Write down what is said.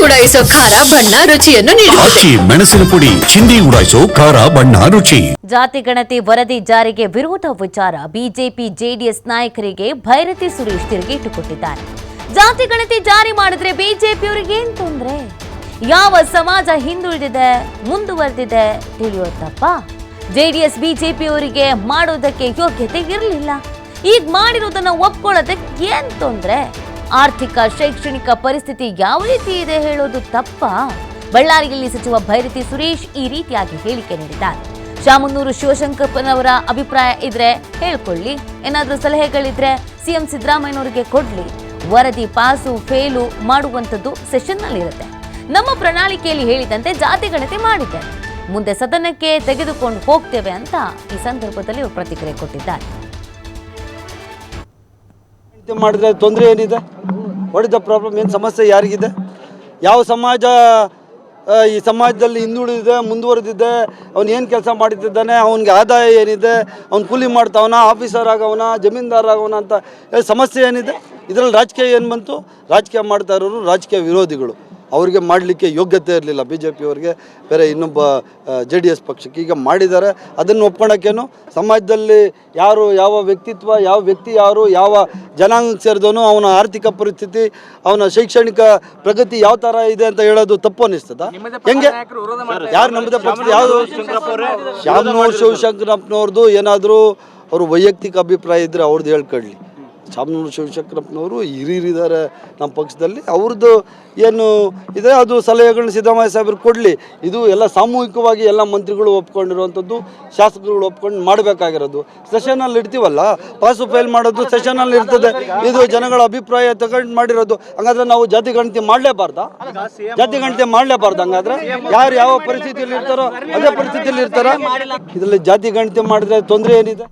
ಉಡಾಯಿಸೋ ಖಾರ ಬಣ್ಣ ರುಚಿಯನ್ನು ನೀಡುತ್ತದೆ. ಆಚಿ ಮೆಣಸಿನ ಪುಡಿ ಚಿಂದಿ ಉಡಾಯಿಸೋ ಖಾರ ಬಣ್ಣ ರುಚಿ. ಜಾತಿ ಗಣತಿ ವರದಿ ಜಾರಿಗೆ ವಿರೋಧ ವಿಚಾರ ಬಿಜೆಪಿ ಜೆಡಿಎಸ್ ನಾಯಕರಿಗೆ ಭೈರತಿ ಸುರೇಶ್ ತಿರುಗೇಟು ಕೊಟ್ಟಿದ್ದಾರೆ. ಜಾತಿ ಗಣತಿ ಜಾರಿ ಮಾಡಿದ್ರೆ ಬಿಜೆಪಿಯವರಿಗೆ ಏನ್ ತೊಂದ್ರೆ? ಯಾವ ಸಮಾಜ ಹಿಂದುಳಿದಿದೆ ಮುಂದುವರೆದಿದೆ ತಿಳಿಯೋ ತಪ್ಪ? ಜೆಡಿಎಸ್ ಬಿಜೆಪಿಯವರಿಗೆ ಮಾಡೋದಕ್ಕೆ ಯೋಗ್ಯತೆ ಇರಲಿಲ್ಲ, ಈಗ ಮಾಡಿರೋದನ್ನ ಒಪ್ಕೊಳ್ಳೋದಕ್ಕೆ ಏನ್ ತೊಂದ್ರೆ? ಆರ್ಥಿಕ ಶೈಕ್ಷಣಿಕ ಪರಿಸ್ಥಿತಿ ಯಾವ ರೀತಿ ಇದೆ ಹೇಳೋದು ತಪ್ಪ? ಬಳ್ಳಾರಿಯಲ್ಲಿ ಸಚಿವ ಭೈರತಿ ಸುರೇಶ್ ಈ ರೀತಿಯಾಗಿ ಹೇಳಿಕೆ ನೀಡಿದ್ದಾರೆ. ಶಾಮನೂರು ಶಿವಶಂಕರಪ್ಪನವರ ಅಭಿಪ್ರಾಯ ಇದ್ರೆ ಹೇಳ್ಕೊಳ್ಳಿ, ಏನಾದ್ರೂ ಸಲಹೆಗಳಿದ್ರೆ ಸಿಎಂ ಸಿದ್ದರಾಮಯ್ಯನವರಿಗೆ ಕೊಡ್ಲಿ. ವರದಿ ಪಾಸು ಫೇಲು ಮಾಡುವಂಥದ್ದು ಸೆಷನ್ನಲ್ಲಿರುತ್ತೆ. ನಮ್ಮ ಪ್ರಣಾಳಿಕೆಯಲ್ಲಿ ಹೇಳಿದಂತೆ ಜಾತಿ ಗಣತಿ ಮಾಡಿದ್ದೇವೆ, ಮುಂದೆ ಸದನಕ್ಕೆ ತೆಗೆದುಕೊಂಡು ಹೋಗ್ತೇವೆ ಅಂತ ಈ ಸಂದರ್ಭದಲ್ಲಿ ಪ್ರತಿಕ್ರಿಯೆ ಕೊಟ್ಟಿದ್ದಾರೆ. ಮಾಡಿದ್ರೆ ತೊಂದರೆ ಏನಿದೆ? What is the problem? ಏನು ಸಮಸ್ಯೆ ಯಾರಿಗಿದೆ? ಯಾವ ಸಮಾಜ ಈ ಸಮಾಜದಲ್ಲಿ ಹಿಂದುಳಿದಿದೆ ಮುಂದುವರೆದಿದೆ? ಅವ್ನು ಏನು ಕೆಲಸ ಮಾಡ್ತಿದ್ದಾನೆ, ಅವನಿಗೆ ಆದಾಯ ಏನಿದೆ, ಅವ್ನು ಕೂಲಿ ಮಾಡ್ತಾವನ, ಆಫೀಸರ್ ಆಗವನ, ಜಮೀನ್ದಾರ ಆಗವನ ಅಂತ ಸಮಸ್ಯೆ ಏನಿದೆ? ಇದರಲ್ಲಿ ರಾಜಕೀಯ ಏನು ಬಂತು? ರಾಜಕೀಯ ಮಾಡ್ತಾ ಇರೋರು ರಾಜಕೀಯ ವಿರೋಧಿಗಳು. ಅವರಿಗೆ ಮಾಡಲಿಕ್ಕೆ ಯೋಗ್ಯತೆ ಇರಲಿಲ್ಲ ಬಿ ಜೆ ಪಿಯವ್ರಿಗೆ, ಬೇರೆ ಇನ್ನೊಬ್ಬ JDS ಪಕ್ಷಕ್ಕೆ. ಈಗ ಮಾಡಿದ್ದಾರೆ, ಅದನ್ನು ಒಪ್ಕೊಳ್ಳೋಕ್ಕೇನು? ಸಮಾಜದಲ್ಲಿ ಯಾರು, ಯಾವ ವ್ಯಕ್ತಿತ್ವ, ಯಾವ ವ್ಯಕ್ತಿ ಯಾರು, ಯಾವ ಜನಾಂಗಕ್ಕೆ ಸೇರಿದವನು, ಅವನ ಆರ್ಥಿಕ ಪರಿಸ್ಥಿತಿ, ಅವನ ಶೈಕ್ಷಣಿಕ ಪ್ರಗತಿ ಯಾವ ಥರ ಇದೆ ಅಂತ ಹೇಳೋದು ತಪ್ಪು ಅನ್ನಿಸ್ತದ? ಹೆಂಗೆ? ಯಾರು ನಮ್ಮದೇ ಪಕ್ಷ? ಯಾವುದು? ಶಾಮನೂರು ಶಿವಶಂಕರಪ್ಪನವ್ರದ್ದು ಏನಾದರೂ ಅವರು ವೈಯಕ್ತಿಕ ಅಭಿಪ್ರಾಯ ಇದ್ದರೆ ಅವ್ರದ್ದು ಹೇಳ್ಕೊಳ್ಳಿ. ಶಾಮನೂರು ಶಿವಶಂಕರಪ್ಪನವರು ಹಿರಿಯರಿದ್ದಾರೆ ನಮ್ಮ ಪಕ್ಷದಲ್ಲಿ, ಅವ್ರದ್ದು ಏನು ಇದೆ ಅದು ಸಲಹೆಗಳನ್ನ ಸಿದ್ದರಾಮಯ್ಯ ಸಾಹೇಬರು ಕೊಡಲಿ. ಇದು ಎಲ್ಲ ಸಾಮೂಹಿಕವಾಗಿ ಎಲ್ಲ ಮಂತ್ರಿಗಳು ಒಪ್ಕೊಂಡಿರುವಂಥದ್ದು, ಶಾಸಕರುಗಳು ಒಪ್ಕೊಂಡು ಮಾಡಬೇಕಾಗಿರೋದು. ಸೆಷನಲ್ಲಿ ಇಡ್ತೀವಲ್ಲ, ಪಾಸು ಫೇಲ್ ಮಾಡೋದು ಸೆಷನಲ್ಲಿ ಇರ್ತದೆ. ಇದು ಜನಗಳ ಅಭಿಪ್ರಾಯ ತಗೊಂಡು ಮಾಡಿರೋದು. ಹಂಗಾದ್ರೆ ನಾವು ಜಾತಿ ಗಣತಿ ಮಾಡಲೇಬಾರ್ದಾ? ಜಾತಿ ಗಣತಿ ಮಾಡಲೇಬಾರ್ದು? ಹಂಗಾದ್ರೆ ಯಾರು ಯಾವ ಪರಿಸ್ಥಿತಿಯಲ್ಲಿ ಇರ್ತಾರೋ ಅದೇ ಪರಿಸ್ಥಿತಿಯಲ್ಲಿ ಇರ್ತಾರ? ಇದರಲ್ಲಿ ಜಾತಿ ಗಣತಿ ಮಾಡಿದ್ರೆ ತೊಂದರೆ ಏನಿದೆ?